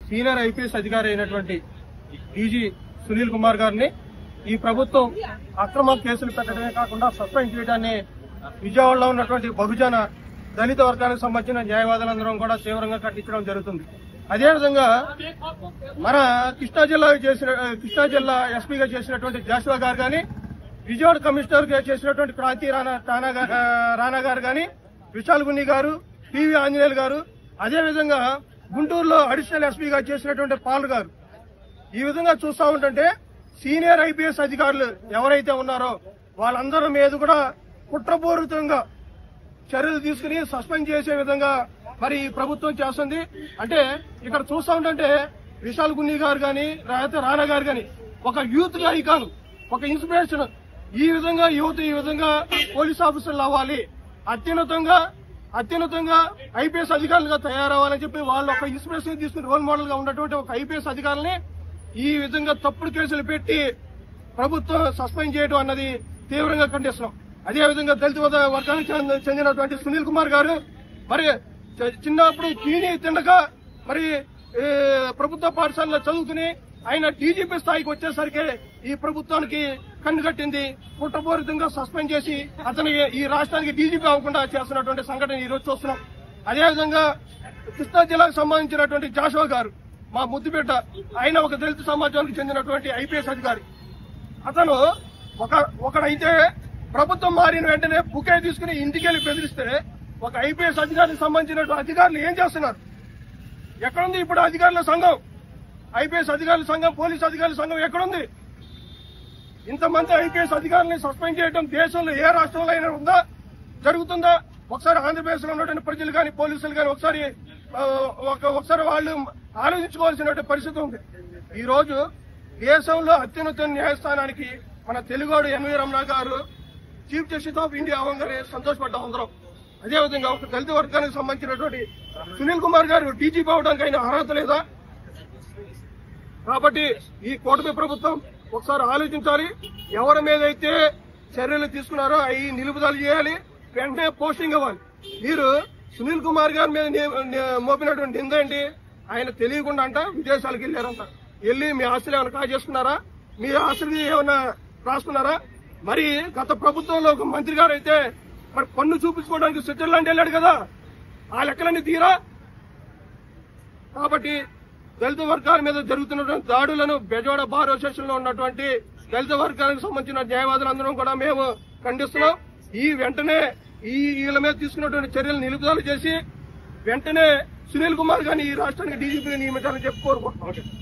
Senior IPS అధికారి అయినటువంటి DG Sunil Kumar గారిని ఈ ప్రభుత్వం అక్రమ కేసులు పెట్టడమే కాకుండా సస్పెండ్ చేయడాన్ని విజయవాడలో ఉన్నటువంటి బహుజన దళిత వర్గానికి సంబంధించిన న్యాయవాదులందరం కూడా తీవ్రంగా ఖండించడం జరుగుతుంది. అదేవిధంగా మన కృష్ణా జిల్లా ఎస్పీగా చేసినటువంటి జాషువా గారు కానీ, విజయవాడ కమిషనర్ గా చేసినటువంటి క్రాంతి రాణా గారు కానీ, విశాల్ గున్ని గారు, పివి ఆంజనేయులు గారు, అదేవిధంగా గుంటూరులో అడిషనల్ ఎస్పీగా చేసినటువంటి పాల్ గారు, ఈ విధంగా చూస్తా ఉంటుంటే సీనియర్ ఐపీఎస్ అధికారులు ఎవరైతే ఉన్నారో వాళ్ళందరి మీద కూడా కుట్రపూరితంగా చర్యలు తీసుకుని సస్పెండ్ చేసే విధంగా మరి ప్రభుత్వం చేస్తుంది. అంటే ఇక్కడ చూస్తా ఉంటే విశాల్ గున్ని గారు కానీ, రాణా గారు కానీ ఒక యూత్ ఐకాన్, ఒక ఇన్స్పిరేషన్. ఈ విధంగా యువత ఈ విధంగా పోలీస్ ఆఫీసర్లు అవ్వాలి, అత్యున్నతంగా ఐపీఎస్ అధికారులుగా తయారవ్వాలని చెప్పి వాళ్ళు ఒక ఇన్స్పిరేషన్ తీసుకుని రోల్ మోడల్ గా ఉన్నటువంటి ఒక ఐపీఎస్ అధికారులని ఈ విధంగా తప్పుడు కేసులు పెట్టి ప్రభుత్వం సస్పెండ్ చేయడం అన్నది తీవ్రంగా ఖండిస్తున్నాం. అదేవిధంగా దళిత వర్గానికి చెందినటువంటి సునీల్ కుమార్ గారు మరి చిన్నప్పుడు తిని తిండక మరి ప్రభుత్వ పాఠశాలలో చదువుకుని ఆయన డీజీపీ స్థాయికి వచ్చేసరికి ఈ ప్రభుత్వానికి కన్ను కట్టింది. కుట్రపూరితంగా సస్పెండ్ చేసి అతను ఈ రాష్ట్రానికి డీజీపీ అవ్వకుండా చేస్తున్నటువంటి సంఘటన ఈ రోజు చూస్తున్నాం. అదేవిధంగా కృష్ణా జిల్లాకు సంబంధించినటువంటి జాషువా గారు, మా ముద్దుబిడ్డ, ఆయన ఒక దళిత సమాజానికి చెందినటువంటి ఐపీఎస్ అధికారి. అతను ఒకడైతే ప్రభుత్వం మారిన వెంటనే బుకే తీసుకుని ఇంటికెళ్లి బెదిరిస్తే ఒక ఐపీఎస్ అధికారికి సంబంధించినటువంటి అధికారులు ఏం చేస్తున్నారు? ఎక్కడుంది ఇప్పుడు అధికారుల సంఘం? ఐపీఎస్ అధికారుల సంఘం, పోలీస్ అధికారుల సంఘం ఎక్కడుంది? ఇంతమంది ఐపీఎస్ అధికారులను సస్పెండ్ చేయడం దేశంలో ఏ రాష్ట్రంలో అయినా ఉందా, జరుగుతుందా? ఒకసారి ఆంధ్రప్రదేశ్ లో ఉన్నటువంటి ప్రజలు కానీ, పోలీసులు కానీ ఒకసారి వాళ్ళు ఆలోచించుకోవాల్సిన పరిస్థితి ఉంది. ఈ రోజు దేశంలో అత్యున్నత న్యాయస్థానానికి మన తెలుగోడు ఎన్వి రమణ గారు చీఫ్ జస్టిస్ ఆఫ్ ఇండియా అవ్వగానే సంతోషపడ్డాం అందరం. అదేవిధంగా ఒక దళిత వర్గానికి సంబంధించినటువంటి సునీల్ కుమార్ గారు డీజీపీ అవడానికి ఆయన అర్హత లేదా? కాబట్టి ఈ కూటమి ప్రభుత్వం ఒకసారి ఆలోచించాలి. ఎవరి మీద అయితే చర్యలు తీసుకున్నారో అవి నిలుపుదల చేయాలి, వెంటనే పోస్టింగ్ ఇవ్వాలి. మీరు సునీల్ కుమార్ గారి మీద మోపినటువంటి నింద ఏంటి? ఆయన తెలియకుండా అంట విదేశాలకు వెళ్లారంట. వెళ్లి మీ ఆస్తులు ఏమైనా కాజేసుకున్నారా? మీ ఆస్తులు ఏమైనా రాసుకున్నారా? మరి గత ప్రభుత్వంలో ఒక మంత్రి గారు అయితే మరి పన్ను చూపించుకోవడానికి స్విట్జర్లాండ్ వెళ్ళాడు కదా, ఆ లెక్కలన్నీ తీరా? కాబట్టి దళిత వర్గాల మీద జరుగుతున్నటువంటి దాడులను బెజవాడ బార్ అసోసియేషన్ లో ఉన్నటువంటి దళిత వర్గానికి సంబంధించిన న్యాయవాదులందరం కూడా మేము ఖండిస్తున్నాం. వెంటనే వీళ్ళ మీద తీసుకున్నటువంటి చర్యలు నిలుపుదల చేసి వెంటనే సునీల్ కుమార్ గారిని ఈ రాష్ట్రానికి డీజీపీగా నియమించాలని చెప్పి కోరుకుంటున్నాం.